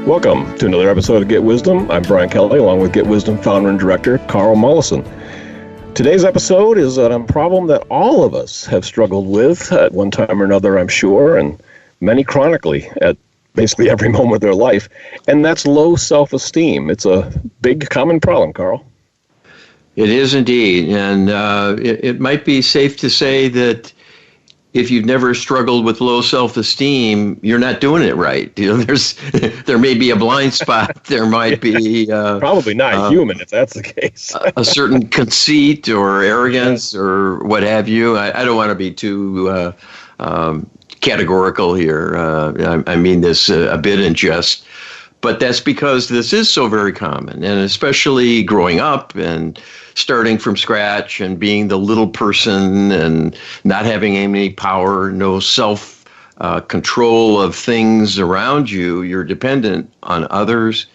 Welcome to another episode of Get Wisdom. I'm Brian Kelly, along with Get Wisdom founder and director Carl Mollison. Today's episode is a problem that all of us have struggled with at one time or another, I'm sure, and many chronically at basically every moment of their life, and that's low self-esteem. It's a big common problem, Carl. It is indeed, and it might be safe to say that if you've never struggled with low self-esteem, you're not doing it right. You know, there may be a blind spot. There might be probably not human if that's the case. a certain conceit or arrogance or what have you. I don't want to be too categorical here. I mean this a bit in jest, but that's because this is so very common, and especially growing up and starting from scratch and being the little person and not having any power, no self control of things around you. You're dependent on others,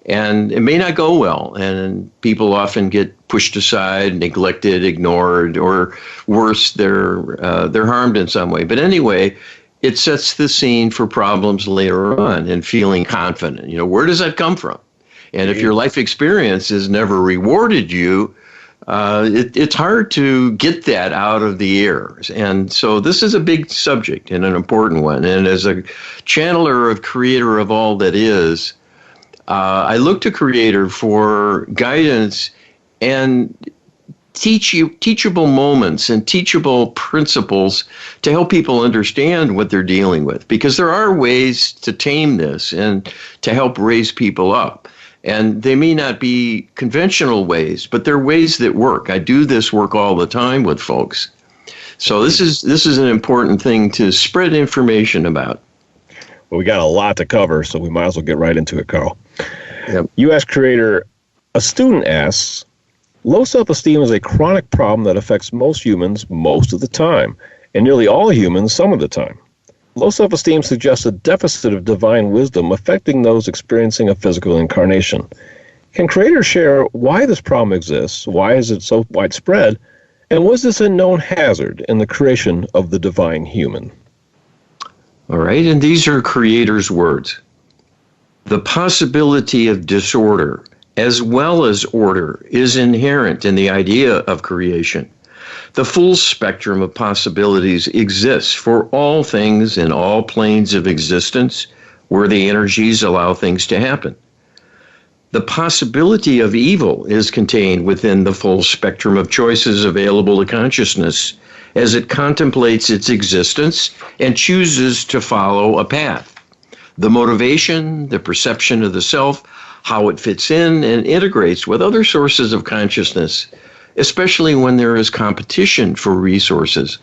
and it may not go well. And people often get pushed aside, neglected, ignored, or worse, they're harmed in some way. But anyway, it sets the scene for problems later on and feeling confident. You know, where does that come from? And if your life experience has never rewarded you, it's hard to get that out of the air. And so this is a big subject and an important one. And as a channeler of creator of all that is, I look to creator for guidance and teachable moments and teachable principles to help people understand what they're dealing with. Because there are ways to tame this and to help raise people up. And they may not be conventional ways, but they're ways that work. I do this work all the time with folks. So this is an important thing to spread information about. Well, we got a lot to cover, so we might as well get right into it, Carl. Yep. You asked creator, a student asks, low self-esteem is a chronic problem that affects most humans most of the time, and nearly all humans some of the time. Low self-esteem suggests a deficit of divine wisdom affecting those experiencing a physical incarnation. Can creator share why this problem exists, why is it so widespread, and was this a known hazard in the creation of the divine human? All right, and these are creator's words. The possibility of disorder as well as order is inherent in the idea of creation. The full spectrum of possibilities exists for all things in all planes of existence where the energies allow things to happen. The possibility of evil is contained within the full spectrum of choices available to consciousness as it contemplates its existence and chooses to follow a path. The motivation, the perception of the self, how it fits in and integrates with other sources of consciousness, especially when there is competition for resources,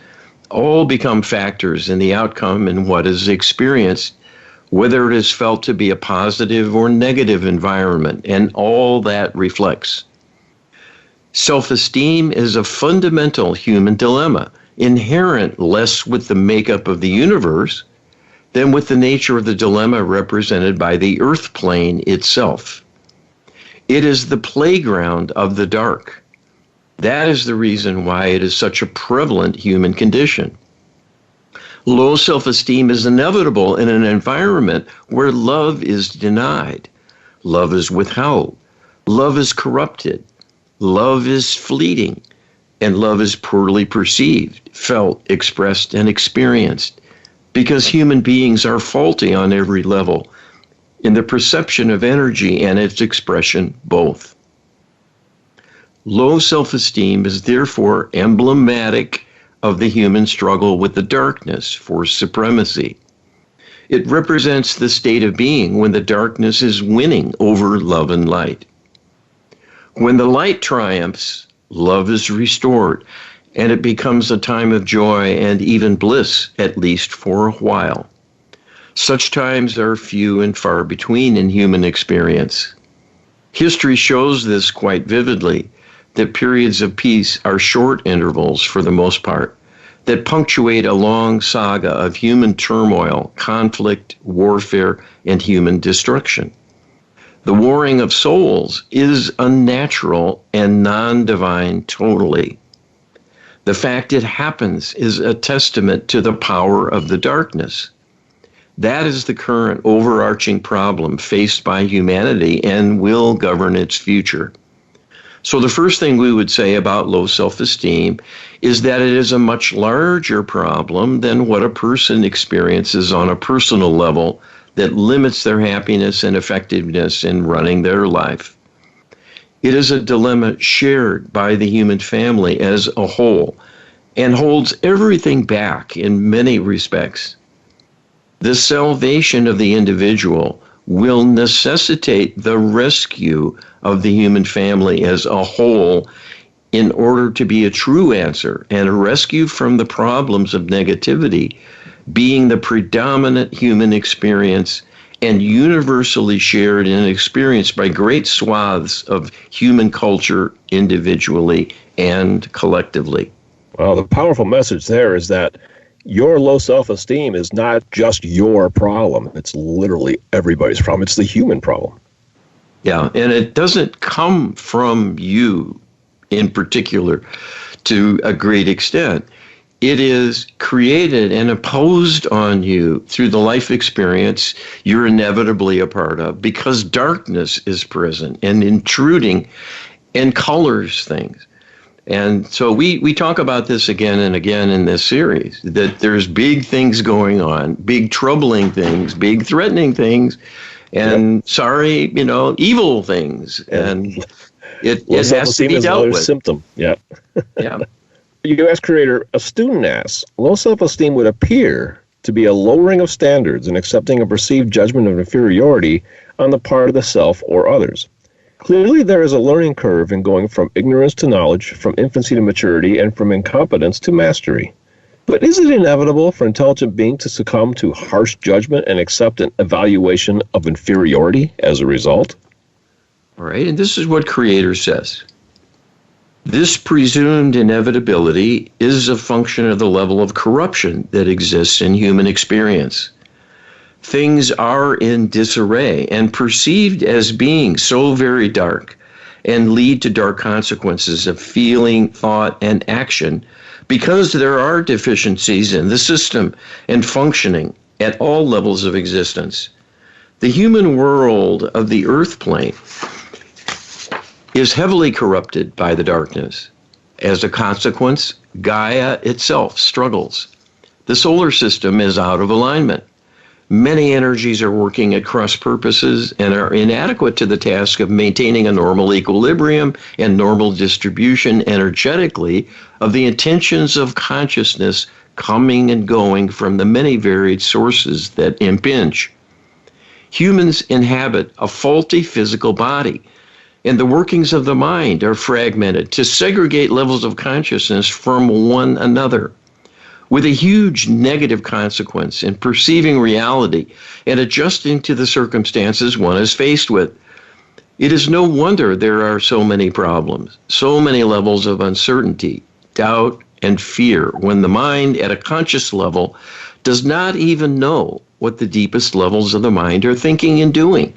all become factors in the outcome and what is experienced, whether it is felt to be a positive or negative environment, and all that reflects. Self-esteem is a fundamental human dilemma, inherent less with the makeup of the universe than with the nature of the dilemma represented by the earth plane itself. It is the playground of the dark. That is the reason why it is such a prevalent human condition. Low self-esteem is inevitable in an environment where love is denied, love is withheld, love is corrupted, love is fleeting, and love is poorly perceived, felt, expressed, and experienced, because human beings are faulty on every level, in the perception of energy and its expression both. Low self-esteem is therefore emblematic of the human struggle with the darkness for supremacy. It represents the state of being when the darkness is winning over love and light. When the light triumphs, love is restored, and it becomes a time of joy and even bliss, at least for a while. Such times are few and far between in human experience. History shows this quite vividly, that periods of peace are short intervals for the most part, that punctuate a long saga of human turmoil, conflict, warfare, and human destruction. The warring of souls is unnatural and non-divine totally. The fact it happens is a testament to the power of the darkness. That is the current overarching problem faced by humanity and will govern its future. So the first thing we would say about low self-esteem is that it is a much larger problem than what a person experiences on a personal level that limits their happiness and effectiveness in running their life. It is a dilemma shared by the human family as a whole and holds everything back in many respects. The salvation of the individual will necessitate the rescue of the human family as a whole in order to be a true answer, and a rescue from the problems of negativity being the predominant human experience and universally shared and experienced by great swaths of human culture individually and collectively. Well, the powerful message there is that your low self-esteem is not just your problem. It's literally everybody's problem. It's the human problem. Yeah, and it doesn't come from you in particular to a great extent. It is created and imposed on you through the life experience you're inevitably a part of, because darkness is present and intruding and colors things. And so we talk about this again and again in this series, that there's big things going on, big troubling things, big threatening things, and evil things. And it has to be dealt with. Symptom. Yeah. Yeah. You ask creator, a student asks, low self-esteem would appear to be a lowering of standards and accepting a perceived judgment of inferiority on the part of the self or others. Clearly, there is a learning curve in going from ignorance to knowledge, from infancy to maturity, and from incompetence to mastery. But is it inevitable for intelligent beings to succumb to harsh judgment and accept an evaluation of inferiority as a result? All right, and this is what Creator says. This presumed inevitability is a function of the level of corruption that exists in human experience. Things are in disarray and perceived as being so very dark and lead to dark consequences of feeling, thought, and action because there are deficiencies in the system and functioning at all levels of existence. The human world of the earth plane is heavily corrupted by the darkness. As a consequence, Gaia itself struggles. The solar system is out of alignment. Many energies are working at cross purposes and are inadequate to the task of maintaining a normal equilibrium and normal distribution energetically of the intentions of consciousness coming and going from the many varied sources that impinge. Humans inhabit a faulty physical body, and the workings of the mind are fragmented to segregate levels of consciousness from one another, with a huge negative consequence in perceiving reality and adjusting to the circumstances one is faced with. It is no wonder there are so many problems, so many levels of uncertainty, doubt, and fear when the mind at a conscious level does not even know what the deepest levels of the mind are thinking and doing.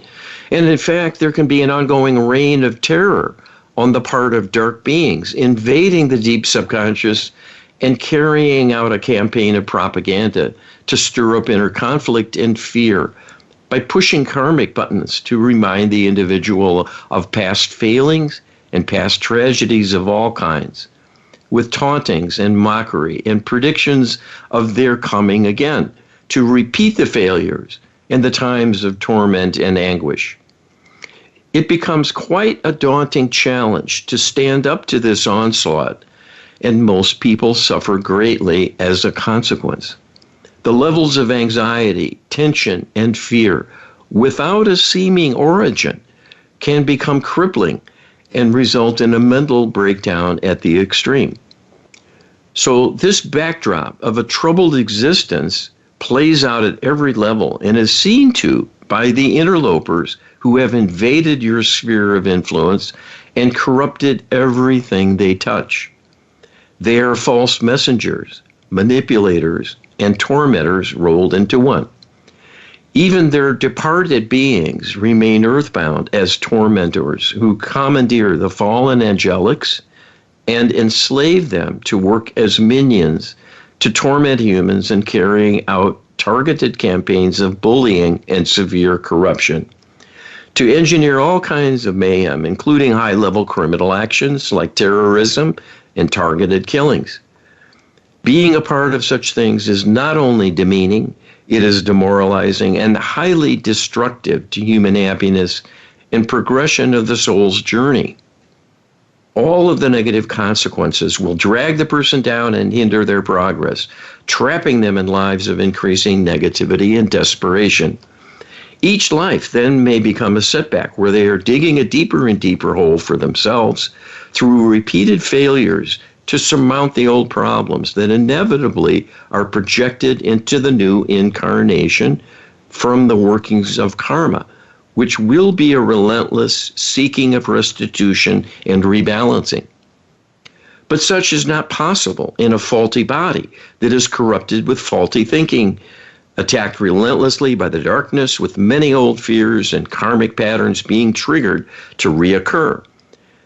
And in fact, there can be an ongoing reign of terror on the part of dark beings invading the deep subconscious and carrying out a campaign of propaganda to stir up inner conflict and fear by pushing karmic buttons to remind the individual of past failings and past tragedies of all kinds, with tauntings and mockery and predictions of their coming again, to repeat the failures and the times of torment and anguish. It becomes quite a daunting challenge to stand up to this onslaught, and most people suffer greatly as a consequence. The levels of anxiety, tension, and fear, without a seeming origin, can become crippling and result in a mental breakdown at the extreme. So this backdrop of a troubled existence plays out at every level and is seen to by the interlopers who have invaded your sphere of influence and corrupted everything they touch. They are false messengers, manipulators, and tormentors rolled into one. Even their departed beings remain earthbound as tormentors who commandeer the fallen angelics and enslave them to work as minions to torment humans and carrying out targeted campaigns of bullying and severe corruption, to engineer all kinds of mayhem, including high-level criminal actions like terrorism and targeted killings. Being a part of such things is not only demeaning, it is demoralizing and highly destructive to human happiness and progression of the soul's journey. All of the negative consequences will drag the person down and hinder their progress, trapping them in lives of increasing negativity and desperation. Each life then may become a setback where they are digging a deeper and deeper hole for themselves through repeated failures to surmount the old problems that inevitably are projected into the new incarnation from the workings of karma, which will be a relentless seeking of restitution and rebalancing. But such is not possible in a faulty body that is corrupted with faulty thinking, attacked relentlessly by the darkness, with many old fears and karmic patterns being triggered to reoccur,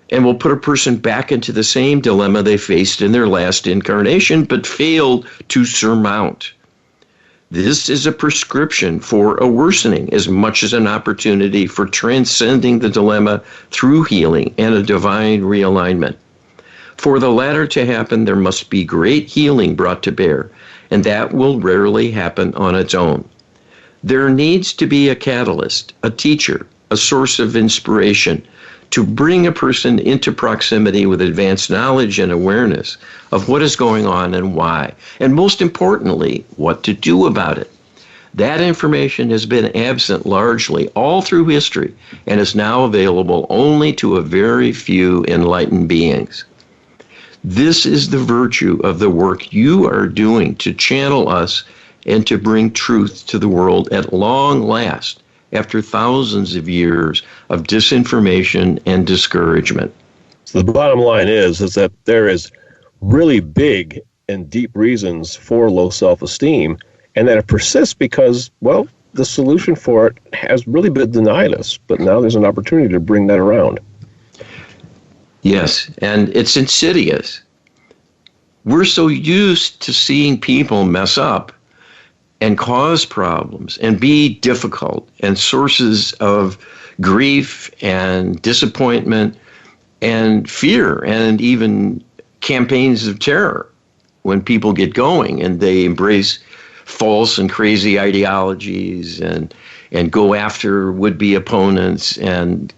and will put a person back into the same dilemma they faced in their last incarnation but failed to surmount. This is a prescription for a worsening as much as an opportunity for transcending the dilemma through healing and a divine realignment. For the latter to happen, there must be great healing brought to bear, and that will rarely happen on its own. There needs to be a catalyst, a teacher, a source of inspiration to bring a person into proximity with advanced knowledge and awareness of what is going on and why, and most importantly, what to do about it. That information has been absent largely all through history and is now available only to a very few enlightened beings. This is the virtue of the work you are doing to channel us and to bring truth to the world at long last, after thousands of years of disinformation and discouragement. So the bottom line is that there is really big and deep reasons for low self-esteem, and that it persists because, well, the solution for it has really been denied us, but now there's an opportunity to bring that around. Yes, and it's insidious. We're so used to seeing people mess up and cause problems and be difficult and sources of grief and disappointment and fear and even campaigns of terror when people get going and they embrace false and crazy ideologies and go after would-be opponents and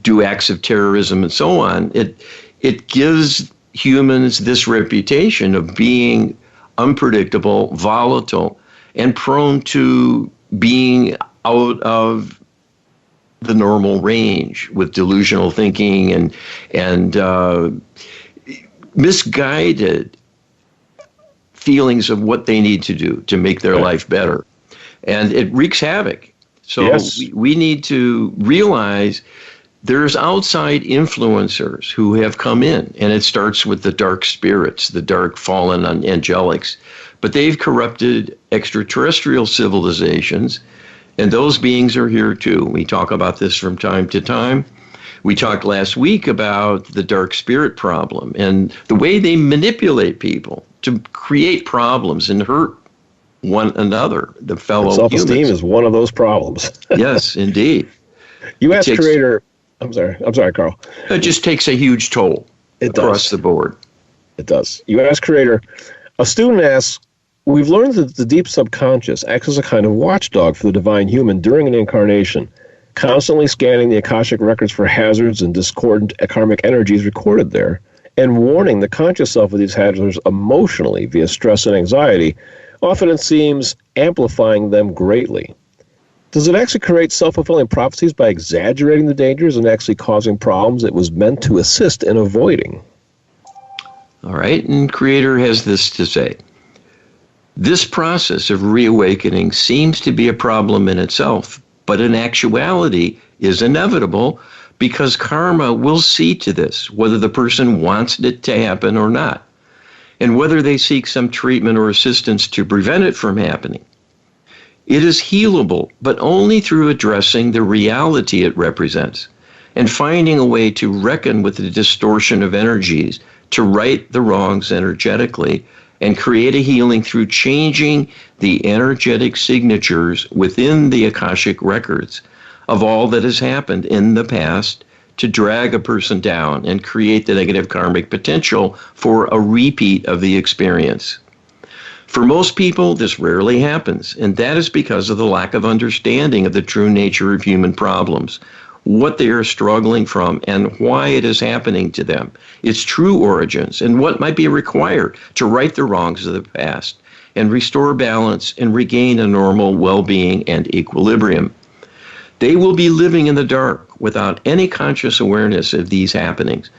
do acts of terrorism and so on. It gives humans this reputation of being unpredictable, volatile, and prone to being out of the normal range with delusional thinking and misguided feelings of what they need to do to make their life better. And it wreaks havoc. So yes, we need to realize there's outside influencers who have come in, and it starts with the dark spirits, the dark fallen angelics. But they've corrupted extraterrestrial civilizations, and those beings are here too. We talk about this from time to time. We talked last week about the dark spirit problem and the way they manipulate people to create problems and hurt one another, the fellow humans. Self-esteem is one of those problems. Yes, indeed. You asked creator... I'm sorry, Carl. It just takes a huge toll across the board. It does. You asked creator... A student asks, we've learned that the deep subconscious acts as a kind of watchdog for the divine human during an incarnation, constantly scanning the Akashic records for hazards and discordant karmic energies recorded there, and warning the conscious self of these hazards emotionally via stress and anxiety, often it seems amplifying them greatly. Does it actually create self-fulfilling prophecies by exaggerating the dangers and actually causing problems it was meant to assist in avoiding? All right, and Creator has this to say. This process of reawakening seems to be a problem in itself, but in actuality is inevitable because karma will see to this, whether the person wants it to happen or not, and whether they seek some treatment or assistance to prevent it from happening. It is healable, but only through addressing the reality it represents and finding a way to reckon with the distortion of energies to right the wrongs energetically and create a healing through changing the energetic signatures within the Akashic records of all that has happened in the past to drag a person down and create the negative karmic potential for a repeat of the experience. For most people, this rarely happens, and that is because of the lack of understanding of the true nature of human problems, what they are struggling from, and why it is happening to them, its true origins, and what might be required to right the wrongs of the past and restore balance and regain a normal well-being and equilibrium. They will be living in the dark without any conscious awareness of these happenings,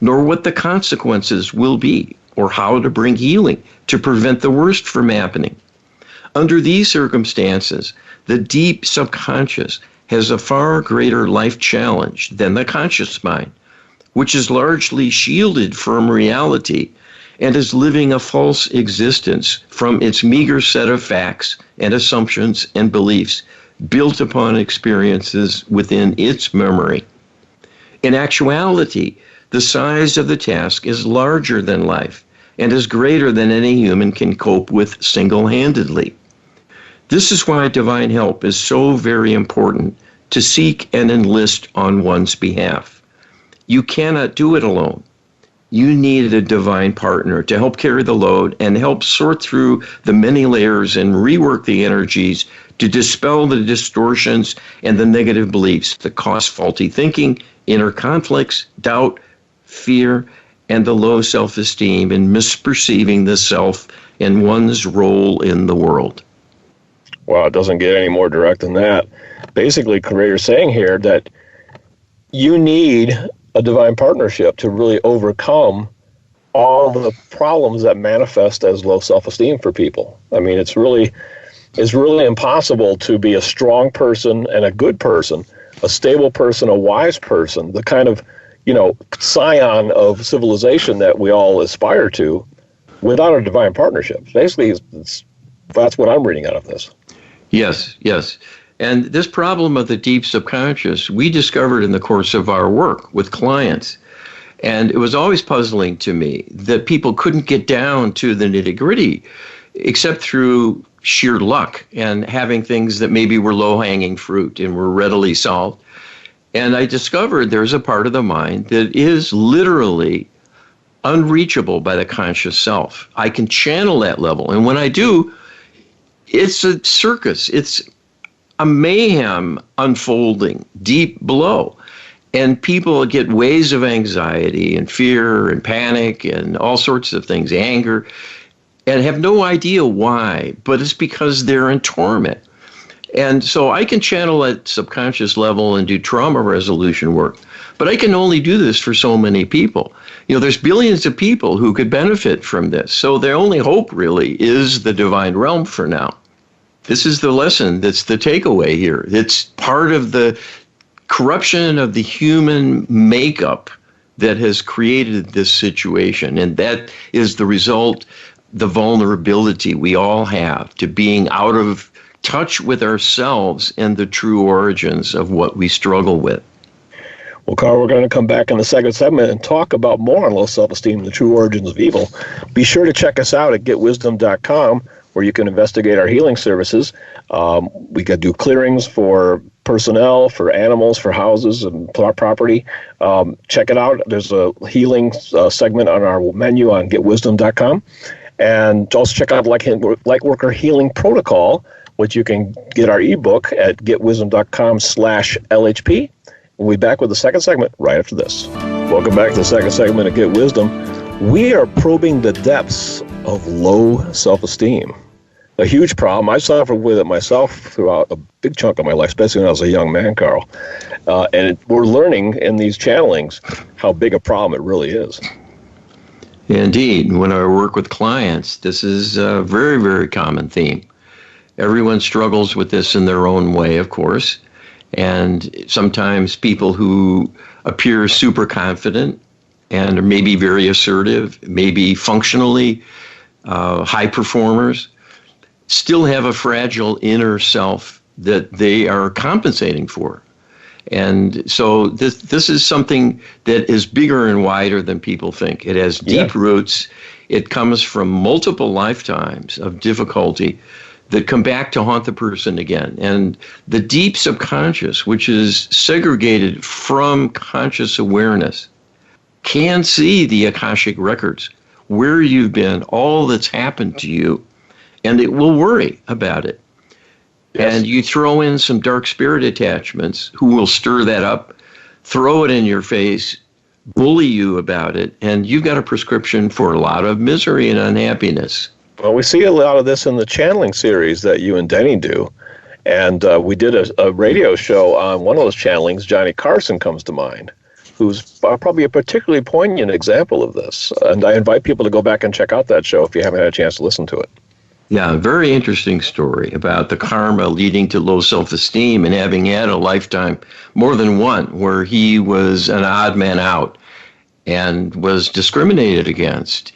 nor what the consequences will be, or how to bring healing to prevent the worst from happening. Under these circumstances, the deep subconscious has a far greater life challenge than the conscious mind, which is largely shielded from reality and is living a false existence from its meager set of facts and assumptions and beliefs built upon experiences within its memory. In actuality, the size of the task is larger than life and is greater than any human can cope with single-handedly. This is why divine help is so very important to seek and enlist on one's behalf. You cannot do it alone. You need a divine partner to help carry the load and help sort through the many layers and rework the energies to dispel the distortions and the negative beliefs that cause faulty thinking, inner conflicts, doubt, fear, and the low self-esteem and misperceiving the self and one's role in the world. Well, it doesn't get any more direct than that. Basically, Creator's saying here that you need a divine partnership to really overcome all the problems that manifest as low self-esteem for people. I mean, it's really impossible to be a strong person and a good person, a stable person, a wise person, the kind of, scion of civilization that we all aspire to without a divine partnership. Basically, that's what I'm reading out of this. Yes. And this problem of the deep subconscious, we discovered in the course of our work with clients. And it was always puzzling to me that people couldn't get down to the nitty-gritty except through sheer luck and having things that maybe were low-hanging fruit and were readily solved. And I discovered there's a part of the mind that is literally unreachable by the conscious self. I can channel that level. And when I do, it's a circus. It's a mayhem unfolding deep below. And people get waves of anxiety and fear and panic and all sorts of things, anger, and have no idea why, but it's because they're in torment. And so I can channel at subconscious level and do trauma resolution work, but I can only do this for so many people. There's billions of people who could benefit from this. So the only hope really is the divine realm for now. This is the lesson that's the takeaway here. It's part of the corruption of the human makeup that has created this situation. And that is the result, the vulnerability we all have to being out of touch with ourselves and the true origins of what we struggle with. Well, Carl, we're going to come back in the second segment and talk about more on low self-esteem and the true origins of evil. Be sure to check us out at getwisdom.com, where you can investigate our healing services. We could do clearings for personnel, for animals, for houses and property. Check it out. There's a healing segment on our menu on getwisdom.com. And also check out Lightworker Healing Protocol, which you can get our ebook at getwisdom.com/LHP. We'll be back with the second segment right after this. Welcome back to the second segment of Get Wisdom. We are probing the depths of low self-esteem. A huge problem. I suffered with it myself throughout a big chunk of my life, especially when I was a young man, Carl. We're learning in these channelings how big a problem it really is. Indeed. When I work with clients, this is a very, very common theme. Everyone struggles with this in their own way, of course. And sometimes people who appear super confident and are maybe very assertive, maybe functionally high performers, still have a fragile inner self that they are compensating for. And so this is something that is bigger and wider than people think. It has deep roots. It comes from multiple lifetimes of difficulty that come back to haunt the person again. And the deep subconscious, which is segregated from conscious awareness, can see the Akashic records, where you've been, all that's happened to you, and it will worry about it. Yes. And you throw in some dark spirit attachments who will stir that up, throw it in your face, bully you about it, and you've got a prescription for a lot of misery and unhappiness. Well, we see a lot of this in the channeling series that you and Denny do. And we did a radio show on one of those channelings. Johnny Carson comes to mind, who's probably a particularly poignant example of this. And I invite people to go back and check out that show if you haven't had a chance to listen to it. Yeah, a very interesting story about the karma leading to low self-esteem and having had a lifetime, more than one, where he was an odd man out and was discriminated against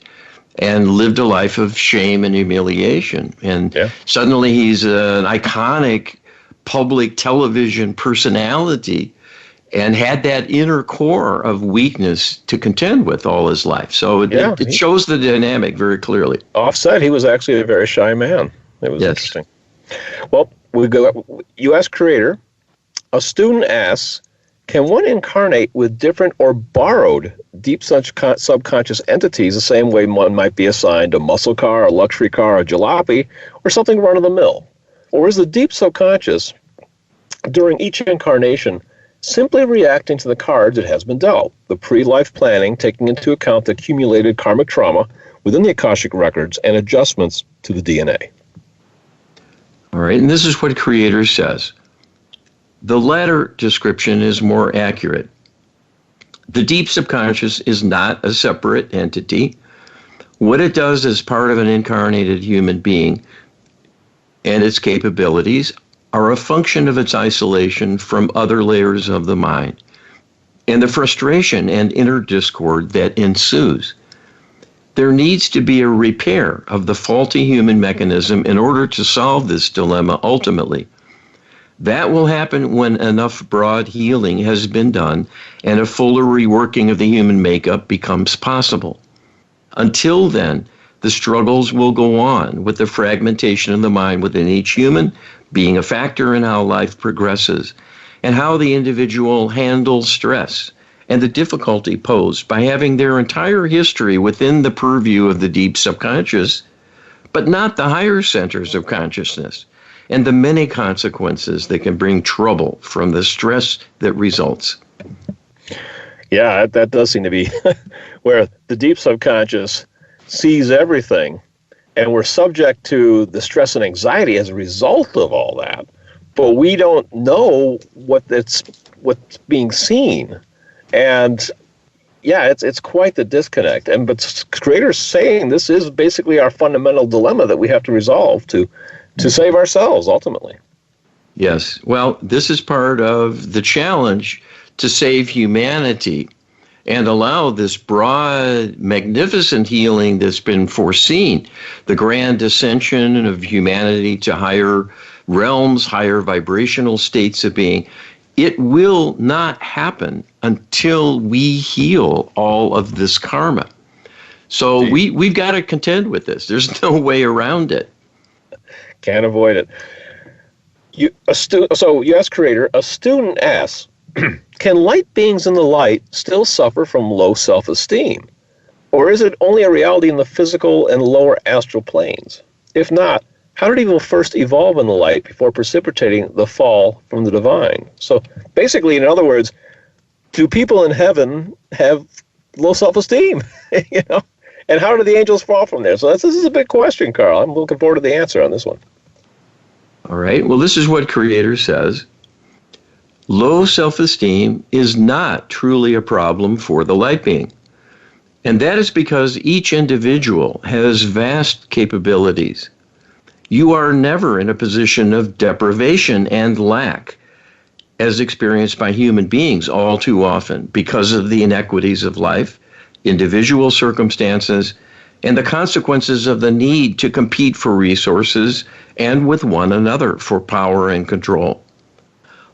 and lived a life of shame and humiliation. And suddenly he's an iconic public television personality and had that inner core of weakness to contend with all his life. So it shows the dynamic very clearly. Offset, he was actually a very shy man. It was interesting. Well, you ask Creator, a student asks, can one incarnate with different or borrowed deep subconscious entities the same way one might be assigned a muscle car, a luxury car, a jalopy, or something run-of-the-mill? Or is the deep subconscious, during each incarnation, simply reacting to the cards it has been dealt, the pre-life planning taking into account the accumulated karmic trauma within the Akashic records and adjustments to the DNA? All right, and this is what Creator says. The latter description is more accurate. The deep subconscious is not a separate entity. What it does as part of an incarnated human being and its capabilities are a function of its isolation from other layers of the mind and the frustration and inner discord that ensues. There needs to be a repair of the faulty human mechanism in order to solve this dilemma ultimately. That will happen when enough broad healing has been done and a fuller reworking of the human makeup becomes possible. Until then, the struggles will go on with the fragmentation of the mind within each human being a factor in how life progresses and how the individual handles stress and the difficulty posed by having their entire history within the purview of the deep subconscious, but not the higher centers of consciousness, and the many consequences that can bring trouble from the stress that results. Yeah, that does seem to be where the deep subconscious sees everything, and we're subject to the stress and anxiety as a result of all that, but we don't know what's being seen. And yeah, it's quite the disconnect. But Creator's saying this is basically our fundamental dilemma that we have to resolve to save ourselves ultimately. Yes. Well, this is part of the challenge to save humanity and allow this broad, magnificent healing that's been foreseen, the grand ascension of humanity to higher realms, higher vibrational states of being. It will not happen until we heal all of this karma. So we've got to contend with this. There's no way around it. Can't avoid it. So you ask Creator, a student asks, can light beings in the light still suffer from low self-esteem? Or is it only a reality in the physical and lower astral planes? If not, how did evil first evolve in the light before precipitating the fall from the divine? So basically, in other words, do people in heaven have low self-esteem? You know? And how do the angels fall from there? So this is a big question, Carl. I'm looking forward to the answer on this one. All right. Well, this is what Creator says. Low self-esteem is not truly a problem for the light being. And that is because each individual has vast capabilities. You are never in a position of deprivation and lack, as experienced by human beings all too often because of the inequities of life, individual circumstances, and the consequences of the need to compete for resources and with one another for power and control.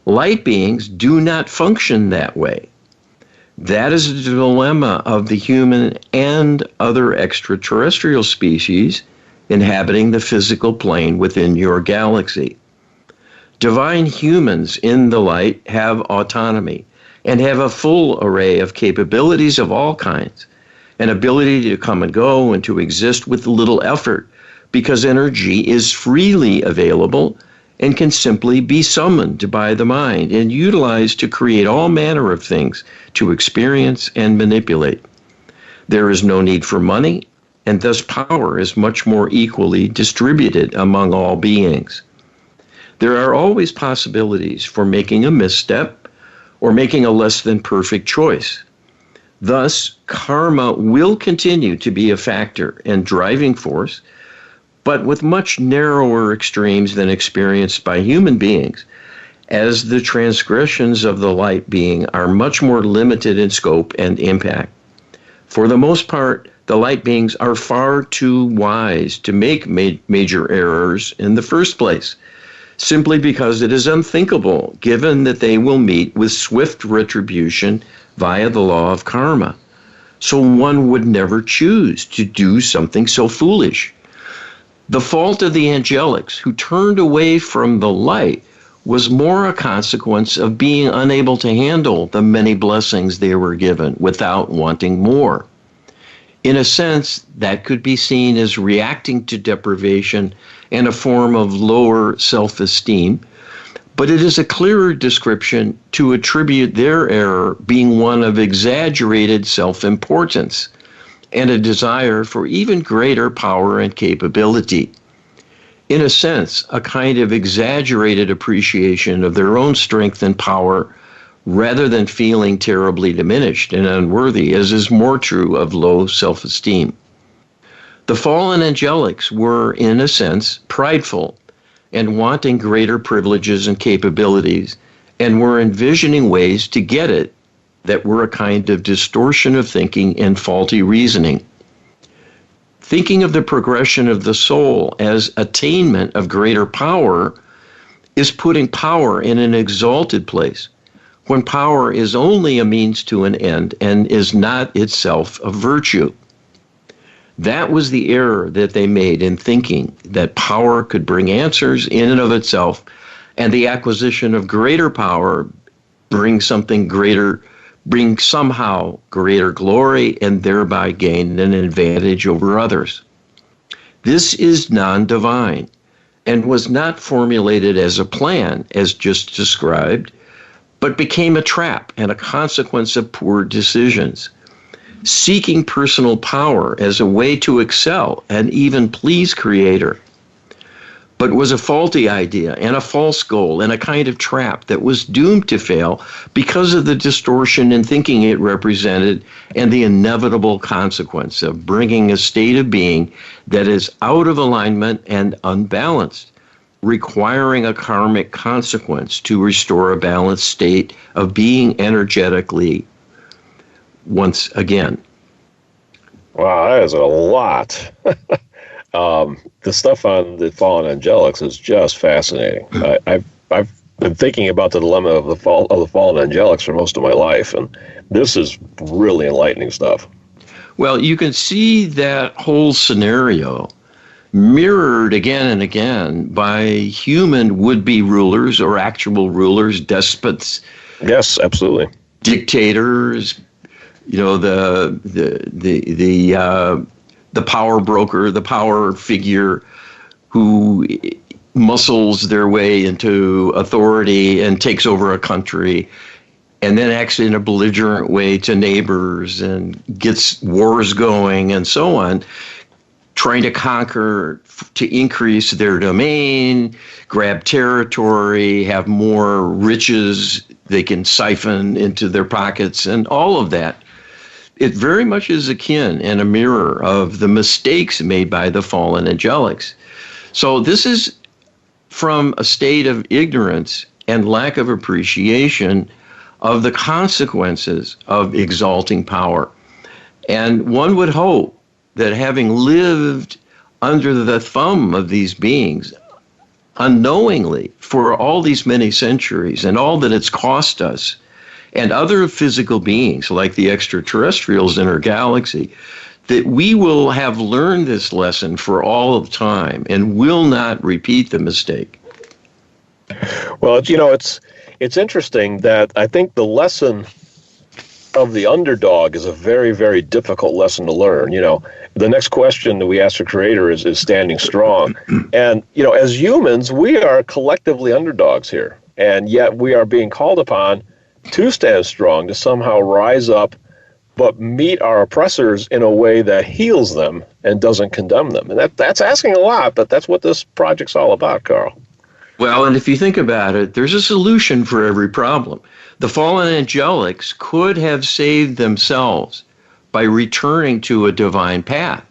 Light beings do not function that way. That is the dilemma of the human and other extraterrestrial species inhabiting the physical plane within your galaxy. Divine humans in the light have autonomy and have a full array of capabilities of all kinds, an ability to come and go and to exist with little effort because energy is freely available and can simply be summoned by the mind and utilized to create all manner of things to experience and manipulate. There is no need for money, and thus power is much more equally distributed among all beings. There are always possibilities for making a misstep or making a less than perfect choice. Thus, karma will continue to be a factor and driving force, but with much narrower extremes than experienced by human beings, as the transgressions of the light being are much more limited in scope and impact. For the most part, the light beings are far too wise to make major errors in the first place, simply because it is unthinkable, given that they will meet with swift retribution via the law of karma. So one would never choose to do something so foolish. The fault of the angelics who turned away from the light was more a consequence of being unable to handle the many blessings they were given without wanting more. In a sense, that could be seen as reacting to deprivation and a form of lower self-esteem, but it is a clearer description to attribute their error being one of exaggerated self-importance and a desire for even greater power and capability. In a sense, a kind of exaggerated appreciation of their own strength and power rather than feeling terribly diminished and unworthy, as is more true of low self-esteem. The fallen angelics were, in a sense, prideful and wanting greater privileges and capabilities, and were envisioning ways to get it that were a kind of distortion of thinking and faulty reasoning. Thinking of the progression of the soul as attainment of greater power is putting power in an exalted place, when power is only a means to an end and is not itself a virtue. That was the error that they made in thinking that power could bring answers in and of itself, and the acquisition of greater power bring somehow greater glory and thereby gain an advantage over others. This is non-divine and was not formulated as a plan, as just described, but became a trap and a consequence of poor decisions. Seeking personal power as a way to excel and even please Creator, but was a faulty idea and a false goal and a kind of trap that was doomed to fail because of the distortion in thinking it represented and the inevitable consequence of bringing a state of being that is out of alignment and unbalanced, requiring a karmic consequence to restore a balanced state of being energetically once again. Wow, that is a lot. The stuff on the fallen angelics is just fascinating. I've been thinking about the dilemma of the fallen angelics for most of my life, and this is really enlightening stuff. Well, you can see that whole scenario mirrored again and again by human would-be rulers or actual rulers, despots. Yes, absolutely. Dictators, the power broker, the power figure who muscles their way into authority and takes over a country and then acts in a belligerent way to neighbors and gets wars going and so on, trying to conquer, to increase their domain, grab territory, have more riches they can siphon into their pockets, and all of that. It very much is akin and a mirror of the mistakes made by the fallen angelics. So this is from a state of ignorance and lack of appreciation of the consequences of exalting power. And one would hope that having lived under the thumb of these beings unknowingly for all these many centuries and all that it's cost us and other physical beings like the extraterrestrials in our galaxy, that we will have learned this lesson for all of time and will not repeat the mistake. Well, it's interesting that I think the lesson of the underdog is a very, very difficult lesson to learn. The next question that we ask the Creator is standing strong. And, as humans, we are collectively underdogs here. And yet we are being called upon to stand strong, to somehow rise up, but meet our oppressors in a way that heals them and doesn't condemn them. And that's asking a lot, but that's what this project's all about, Carl. Well, and if you think about it, there's a solution for every problem. The fallen angelics could have saved themselves by returning to a divine path,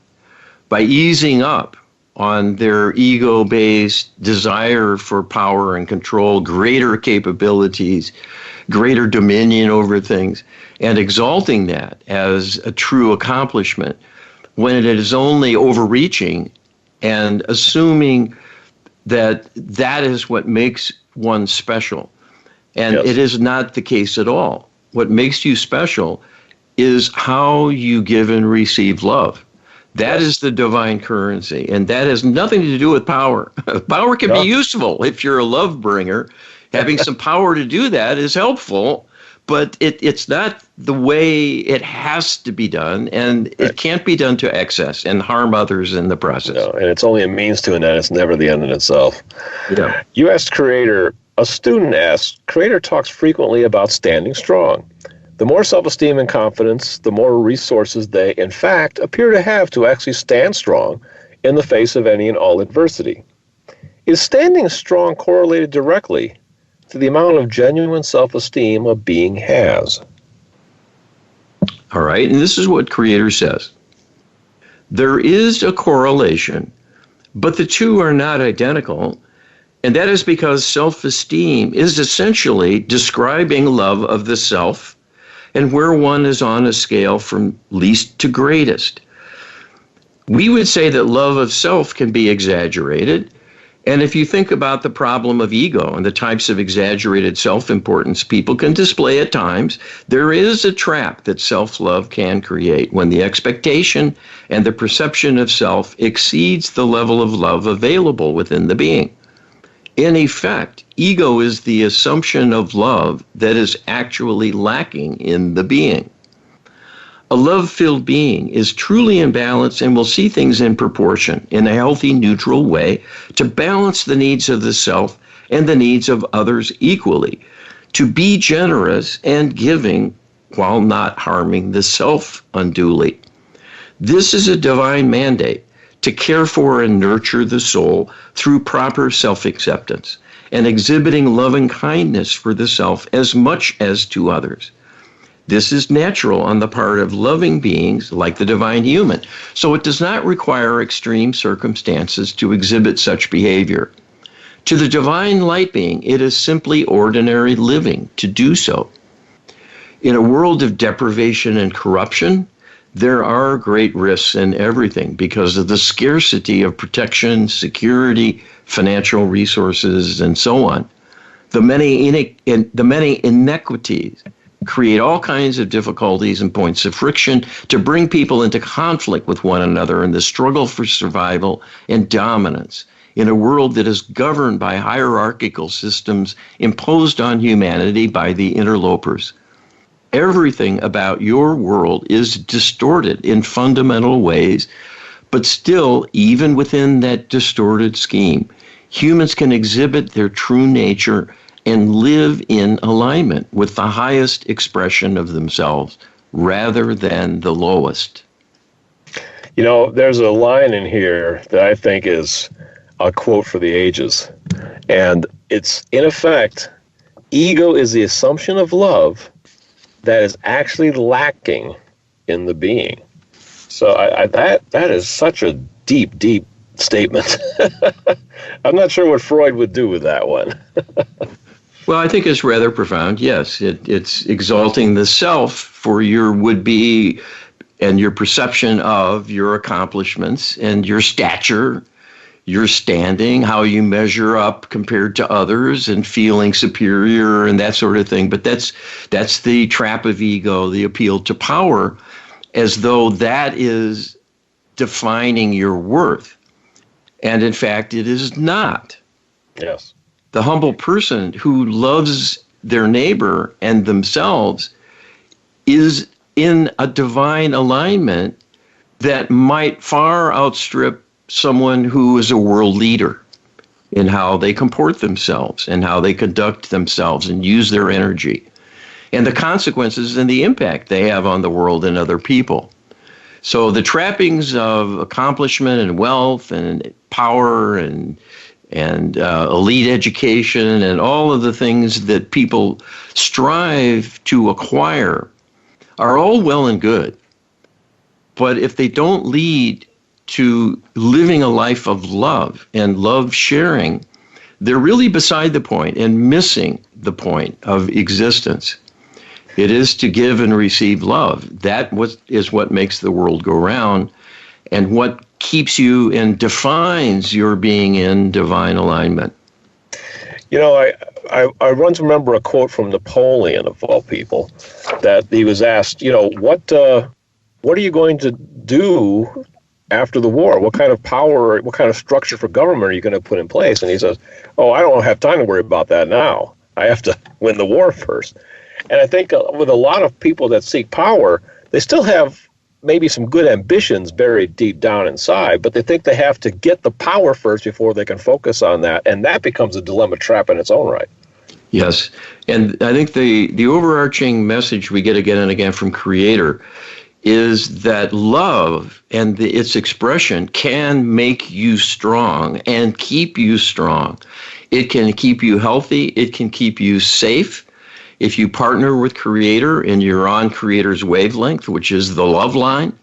by easing up on their ego-based desire for power and control, greater capabilities, greater dominion over things, and exalting that as a true accomplishment when it is only overreaching and assuming that that is what makes one special. And Yes. It is not the case at all. What makes you special is how you give and receive love. That is the divine currency, and that has nothing to do with power. Power can be useful if you're a love bringer. Having some power to do that is helpful, but it's not the way it has to be done, and it can't be done to excess and harm others in the process. No, and it's only a means to an end. It's never the end in itself. Yeah. You asked Creator, a student asks, Creator talks frequently about standing strong. The more self-esteem and confidence, the more resources they, in fact, appear to have to actually stand strong in the face of any and all adversity. Is standing strong correlated directly to the amount of genuine self-esteem a being has? All right, and this is what Creator says. There is a correlation, but the two are not identical, and that is because self-esteem is essentially describing love of the self and where one is on a scale from least to greatest. We would say that love of self can be exaggerated. And if you think about the problem of ego and the types of exaggerated self-importance people can display at times, there is a trap that self-love can create when the expectation and the perception of self exceeds the level of love available within the being. In effect, ego is the assumption of love that is actually lacking in the being. A love-filled being is truly in balance and will see things in proportion, in a healthy, neutral way, to balance the needs of the self and the needs of others equally, to be generous and giving while not harming the self unduly. This is a divine mandate, to care for and nurture the soul through proper self-acceptance and exhibiting loving kindness for the self as much as to others. This is natural on the part of loving beings like the divine human, so it does not require extreme circumstances to exhibit such behavior. To the divine light being, it is simply ordinary living to do so. In a world of deprivation and corruption, there are great risks in everything because of the scarcity of protection, security, financial resources, and so on. The many inequities create all kinds of difficulties and points of friction to bring people into conflict with one another in the struggle for survival and dominance in a world that is governed by hierarchical systems imposed on humanity by the interlopers. Everything about your world is distorted in fundamental ways, but still, even within that distorted scheme, humans can exhibit their true nature and live in alignment with the highest expression of themselves rather than the lowest. There's a line in here that I think is a quote for the ages. And it's, in effect, ego is the assumption of love that is actually lacking in the being. So that is such a deep, deep statement. I'm not sure what Freud would do with that one. Well, I think it's rather profound. Yes, it's exalting the self for your would-be and your perception of your accomplishments and your stature, your standing, how you measure up compared to others, and feeling superior and that sort of thing. But that's the trap of ego, the appeal to power, as though that is defining your worth. And in fact, it is not. Yes. The humble person who loves their neighbor and themselves is in a divine alignment that might far outstrip someone who is a world leader in how they comport themselves and how they conduct themselves and use their energy, and the consequences and the impact they have on the world and other people. So the trappings of accomplishment and wealth and power and elite education and all of the things that people strive to acquire are all well and good. But if they don't lead to living a life of love and love sharing, they're really beside the point and missing the point of existence. It is to give and receive love. That is what makes the world go round, and what keeps you and defines your being in divine alignment. You know, I once remember a quote from Napoleon, of all people, that he was asked, you know, what are you going to do after the war? What kind of power, what kind of structure for government are you going to put in place? And he says, oh, I don't have time to worry about that now. I have to win the war first. And I think with a lot of people that seek power, they still have maybe some good ambitions buried deep down inside, but they think they have to get the power first before they can focus on that. And that becomes a dilemma trap in its own right. Yes. And I think the overarching message we get again and again from Creator is that love and its expression can make you strong and keep you strong. It can keep you healthy. It can keep you safe. If you partner with Creator and you're on Creator's wavelength, which is the love line,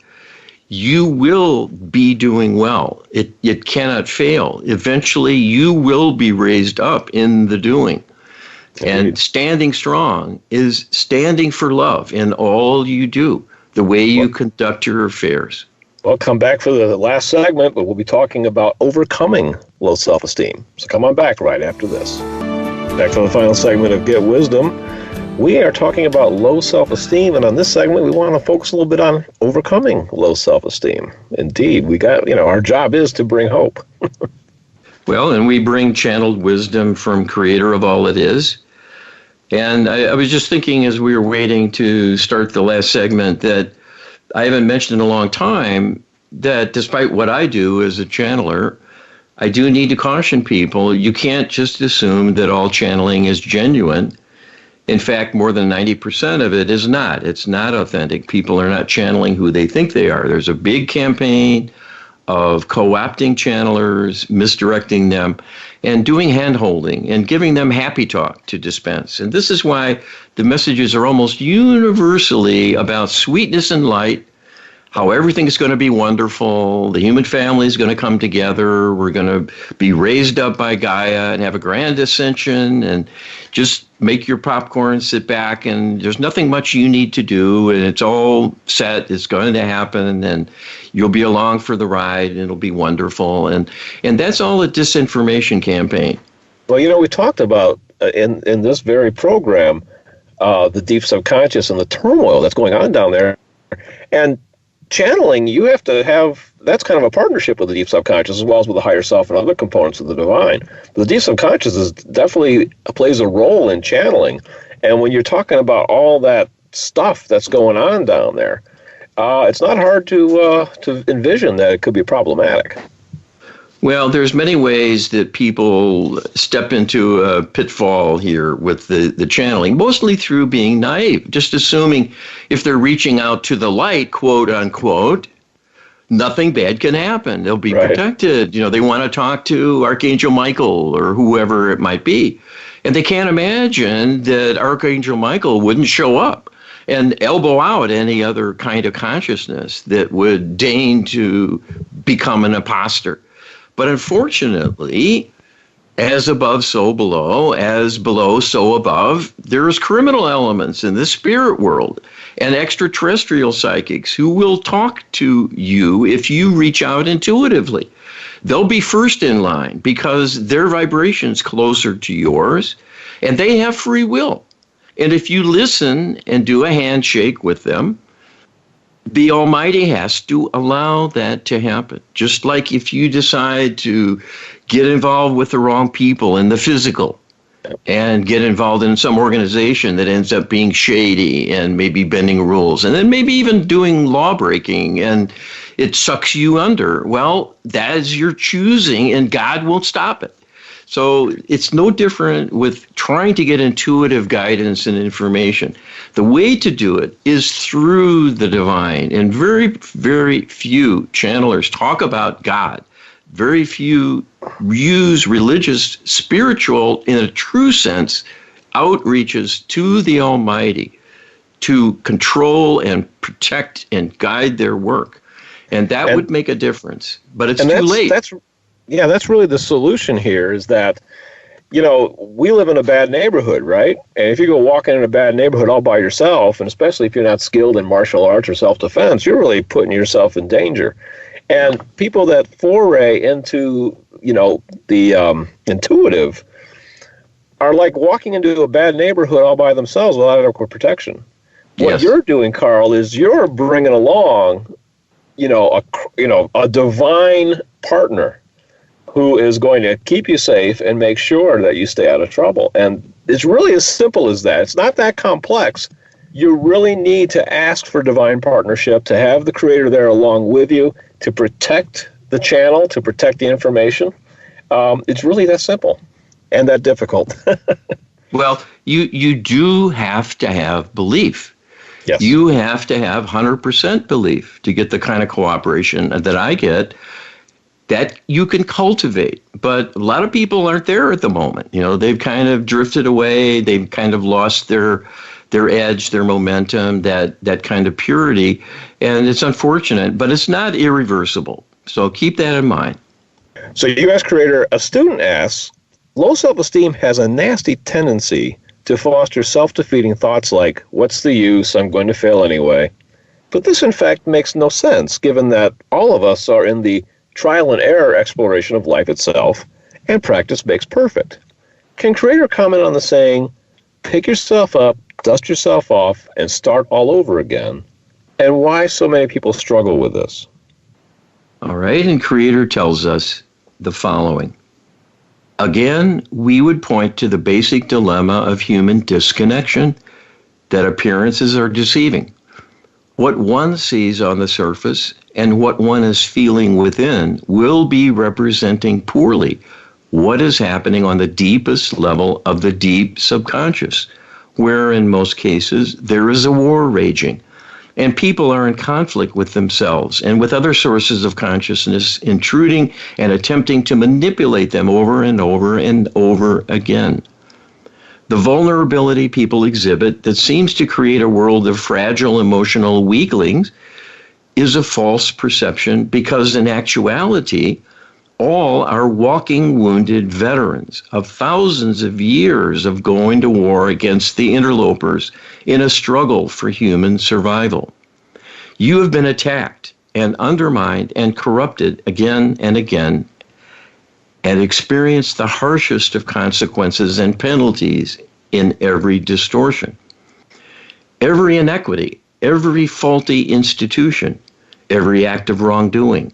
you will be doing well. It cannot fail. Eventually, you will be raised up in the doing. And standing strong is standing for love in all you do, the way you conduct your affairs. Well, come back for the last segment, but we'll be talking about overcoming low self-esteem. So come on back right after this. Back for the final segment of Get Wisdom. We are talking about low self-esteem, and on this segment, we want to focus a little bit on overcoming low self-esteem. Indeed, we got, our job is to bring hope. Well, and we bring channeled wisdom from Creator of all it is. And I was just thinking as we were waiting to start the last segment that I haven't mentioned in a long time that despite what I do as a channeler, I do need to caution people. You can't just assume that all channeling is genuine. In fact, more than 90% of it is not. It's not authentic. People are not channeling who they think they are. There's a big campaign of co-opting channelers, misdirecting them, and doing hand-holding and giving them happy talk to dispense. And this is why the messages are almost universally about sweetness and light, how everything is going to be wonderful, the human family is going to come together, we're going to be raised up by Gaia and have a grand ascension, and just make your popcorn, sit back, and there's nothing much you need to do, and it's all set, it's going to happen, and you'll be along for the ride, and it'll be wonderful. And that's all a disinformation campaign. Well, we talked about in this very program, the deep subconscious and the turmoil that's going on down there. And channeling, you have to have, that's kind of a partnership with the deep subconscious as well as with the higher self and other components of the divine. But the deep subconscious definitely plays a role in channeling. And when you're talking about all that stuff that's going on down there, it's not hard to envision that it could be problematic. Well, there's many ways that people step into a pitfall here with the channeling, mostly through being naive, just assuming if they're reaching out to the light, quote unquote, nothing bad can happen. They'll be protected. They want to talk to Archangel Michael or whoever it might be. And they can't imagine that Archangel Michael wouldn't show up and elbow out any other kind of consciousness that would deign to become an imposter. But unfortunately, as above, so below, as below, so above, there's criminal elements in the spirit world and extraterrestrial psychics who will talk to you if you reach out intuitively. They'll be first in line because their vibration's closer to yours, and they have free will. And if you listen and do a handshake with them, the Almighty has to allow that to happen. Just like if you decide to get involved with the wrong people in the physical and get involved in some organization that ends up being shady and maybe bending rules and then maybe even doing law breaking and it sucks you under. Well, that is your choosing and God won't stop it. So it's no different with trying to get intuitive guidance and information. The way to do it is through the divine. And very, very few channelers talk about God. Very few use religious, spiritual, in a true sense, outreaches to the Almighty to control and protect and guide their work. And that would make a difference. But it's too late. That's really the solution here is that, we live in a bad neighborhood, right? And if you go walking in a bad neighborhood all by yourself, and especially if you're not skilled in martial arts or self-defense, you're really putting yourself in danger. And people that foray into, the intuitive are like walking into a bad neighborhood all by themselves without adequate protection. What Yes. you're doing, Carl, is you're bringing along, a divine partner who is going to keep you safe and make sure that you stay out of trouble. And it's really as simple as that. It's not that complex. You really need to ask for divine partnership, to have the Creator there along with you, to protect the channel, to protect the information. It's really that simple and that difficult. Well, you do have to have belief. Yes. You have to have 100% belief to get the kind of cooperation that I get that you can cultivate. But a lot of people aren't there at the moment. They've kind of drifted away. They've kind of lost their edge, their momentum, that kind of purity. And it's unfortunate, but it's not irreversible. So keep that in mind. So you ask Creator, a student asks, low self-esteem has a nasty tendency to foster self-defeating thoughts like, what's the use, I'm going to fail anyway. But this in fact makes no sense, given that all of us are in the trial and error exploration of life itself, and practice makes perfect. Can Creator comment on the saying, pick yourself up, dust yourself off, and start all over again, and why so many people struggle with this? All right, and Creator tells us the following. Again, we would point to the basic dilemma of human disconnection, that appearances are deceiving. What one sees on the surface and what one is feeling within will be representing poorly what is happening on the deepest level of the deep subconscious, where in most cases there is a war raging, and people are in conflict with themselves and with other sources of consciousness, intruding and attempting to manipulate them over and over and over again. The vulnerability people exhibit that seems to create a world of fragile emotional weaklings is a false perception, because in actuality, all are walking wounded veterans of thousands of years of going to war against the interlopers in a struggle for human survival. You have been attacked and undermined and corrupted again and again, and experienced the harshest of consequences and penalties in every distortion. Every inequity, every faulty institution, every act of wrongdoing,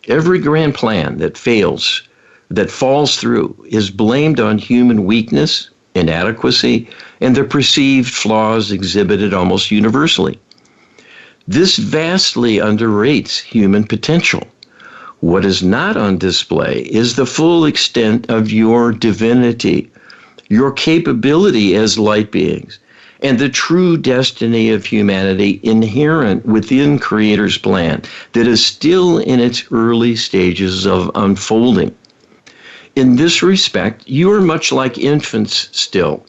every grand plan that fails, that falls through, is blamed on human weakness, inadequacy, and the perceived flaws exhibited almost universally. This vastly underrates human potential. What is not on display is the full extent of your divinity, your capability as light beings, and the true destiny of humanity inherent within Creator's plan that is still in its early stages of unfolding. In this respect, you are much like infants still.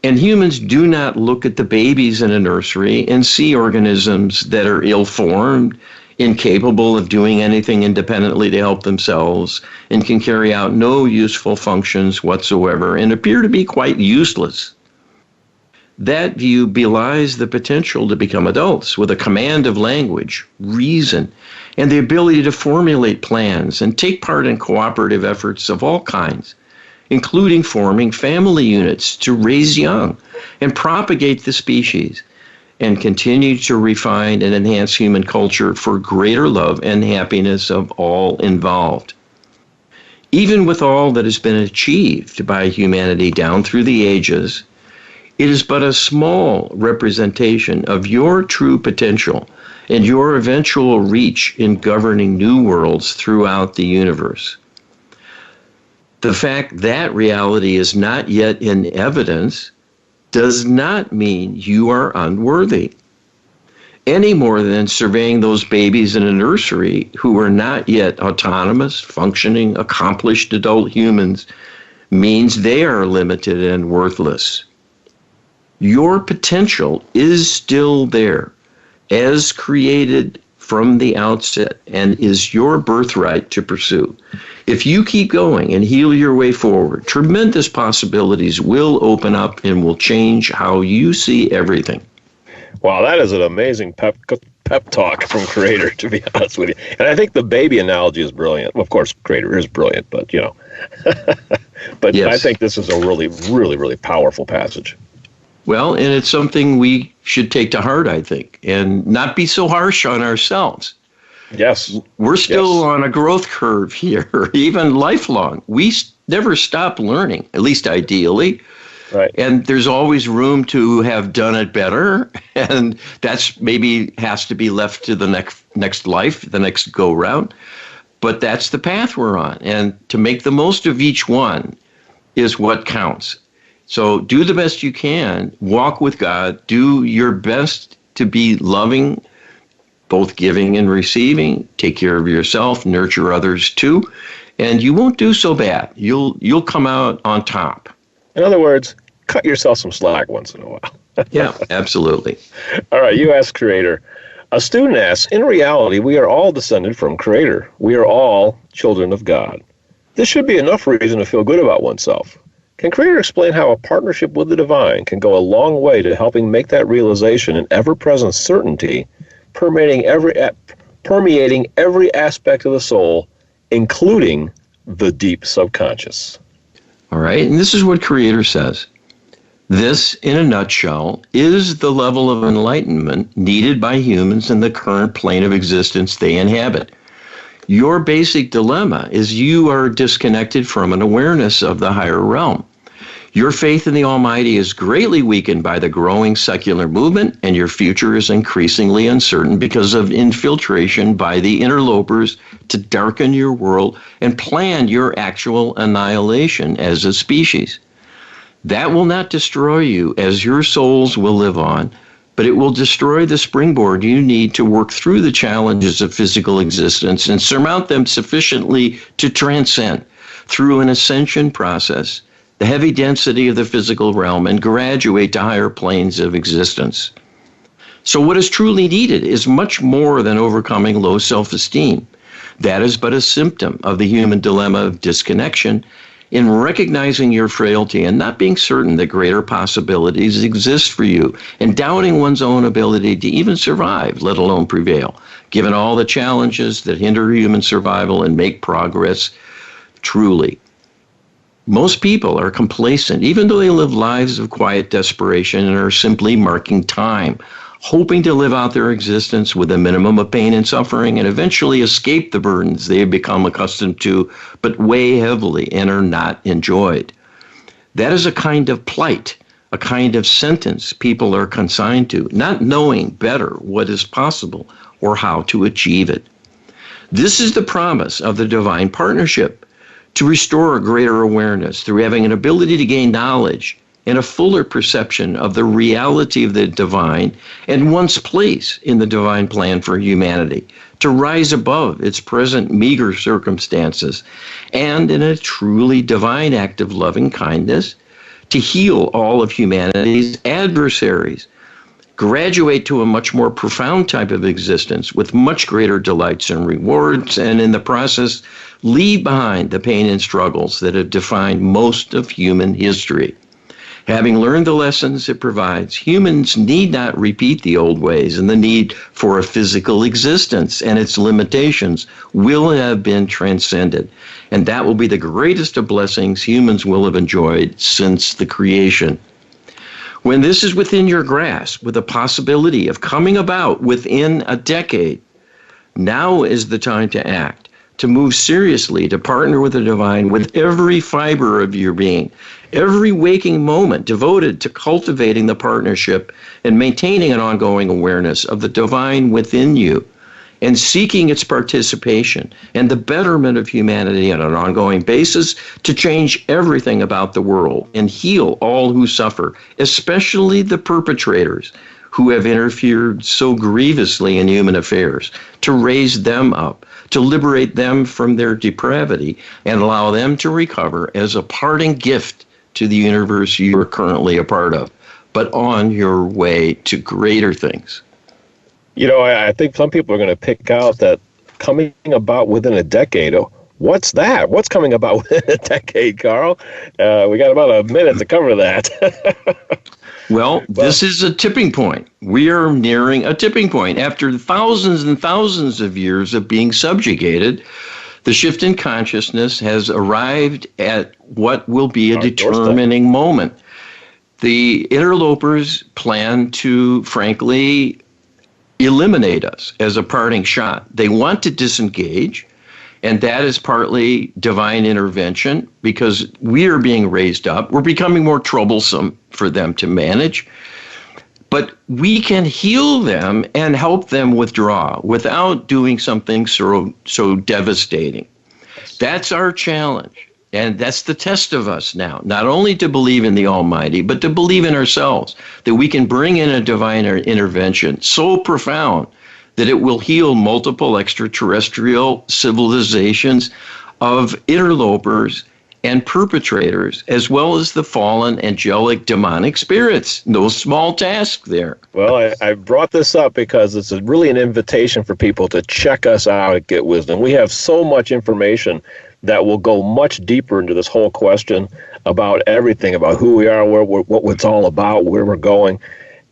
And humans do not look at the babies in a nursery and see organisms that are ill-formed, incapable of doing anything independently to help themselves, and can carry out no useful functions whatsoever, and appear to be quite useless. That view belies the potential to become adults with a command of language, reason, and the ability to formulate plans and take part in cooperative efforts of all kinds, including forming family units to raise young and propagate the species, and continue to refine and enhance human culture for greater love and happiness of all involved. Even with all that has been achieved by humanity down through the ages, it is but a small representation of your true potential and your eventual reach in governing new worlds throughout the universe. The fact that reality is not yet in evidence does not mean you are unworthy, any more than surveying those babies in a nursery who are not yet autonomous, functioning, accomplished adult humans means they are limited and worthless. Your potential is still there, as created from the outset, and is your birthright to pursue. If you keep going and heal your way forward, tremendous possibilities will open up and will change how you see everything. Wow, that is an amazing pep talk from Creator, to be honest with you. And I think the baby analogy is brilliant. Well, of course, Creator is brilliant, but, but yes. I think this is a really, really, really powerful passage. Well, and it's something we should take to heart, I think, and not be so harsh on ourselves. Yes. We're still on a growth curve here, even lifelong. We never stop learning, at least ideally. Right. And there's always room to have done it better. And that's maybe has to be left to the next life, the next go round. But that's the path we're on. And to make the most of each one is what counts. So do the best you can, walk with God, do your best to be loving, both giving and receiving, take care of yourself, nurture others too, and you won't do so bad. You'll come out on top. In other words, cut yourself some slack once in a while. Yeah, absolutely. All right, you ask Creator. A student asks, in reality, we are all descended from Creator. We are all children of God. This should be enough reason to feel good about oneself. Can Creator explain how a partnership with the divine can go a long way to helping make that realization an ever-present certainty, permeating every aspect of the soul, including the deep subconscious? All right, and this is what Creator says. This, in a nutshell, is the level of enlightenment needed by humans in the current plane of existence they inhabit. Your basic dilemma is you are disconnected from an awareness of the higher realm. Your faith in the Almighty is greatly weakened by the growing secular movement, and your future is increasingly uncertain because of infiltration by the interlopers to darken your world and plan your actual annihilation as a species. That will not destroy you, as your souls will live on, but it will destroy the springboard you need to work through the challenges of physical existence and surmount them sufficiently to transcend, through an ascension process, the heavy density of the physical realm and graduate to higher planes of existence. So what is truly needed is much more than overcoming low self-esteem. That is but a symptom of the human dilemma of disconnection in recognizing your frailty and not being certain that greater possibilities exist for you, and doubting one's own ability to even survive, let alone prevail, given all the challenges that hinder human survival and make progress truly. Most people are complacent, even though they live lives of quiet desperation and are simply marking time, hoping to live out their existence with a minimum of pain and suffering and eventually escape the burdens they have become accustomed to, but weigh heavily and are not enjoyed. That is a kind of plight, a kind of sentence people are consigned to, not knowing better what is possible or how to achieve it. This is the promise of the divine partnership, to restore a greater awareness through having an ability to gain knowledge and a fuller perception of the reality of the divine and one's place in the divine plan for humanity, to rise above its present meager circumstances, and in a truly divine act of loving kindness, to heal all of humanity's adversaries, graduate to a much more profound type of existence with much greater delights and rewards, and in the process, leave behind the pain and struggles that have defined most of human history. Having learned the lessons it provides, humans need not repeat the old ways, and the need for a physical existence and its limitations will have been transcended. And that will be the greatest of blessings humans will have enjoyed since the creation. When this is within your grasp, with a possibility of coming about within a decade, now is the time to act, to move seriously, to partner with the divine with every fiber of your being, every waking moment devoted to cultivating the partnership and maintaining an ongoing awareness of the divine within you, and seeking its participation and the betterment of humanity on an ongoing basis to change everything about the world and heal all who suffer, especially the perpetrators who have interfered so grievously in human affairs, to raise them up, to liberate them from their depravity and allow them to recover as a parting gift to the universe you are currently a part of, but on your way to greater things. You know, I think some people are going to pick out that coming about within a decade. Oh, what's that? What's coming about within a decade, Carl? We got about a minute to cover that. Well, this is a tipping point. We are nearing a tipping point. After thousands and thousands of years of being subjugated, the shift in consciousness has arrived at what will be a determining moment. The interlopers plan to, frankly, eliminate us as a parting shot. They want to disengage, and that is partly divine intervention because we are being raised up. We're becoming more troublesome for them to manage, but we can heal them and help them withdraw without doing something so devastating. That's our challenge. And that's the test of us now, not only to believe in the Almighty, but to believe in ourselves, that we can bring in a divine intervention so profound that it will heal multiple extraterrestrial civilizations of interlopers and perpetrators, as well as the fallen angelic demonic spirits. No small task there. Well, I brought this up because it's really an invitation for people to check us out at Get Wisdom. We have so much information that will go much deeper into this whole question about everything, about who we are, what it's all about, where we're going.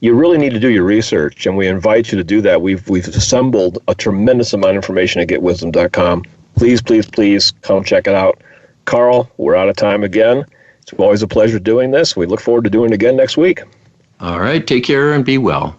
You really need to do your research, and we invite you to do that. We've assembled a tremendous amount of information at getwisdom.com. Please, please, please come check it out. Carl, we're out of time again. It's always a pleasure doing this. We look forward to doing it again next week. All right, take care and be well.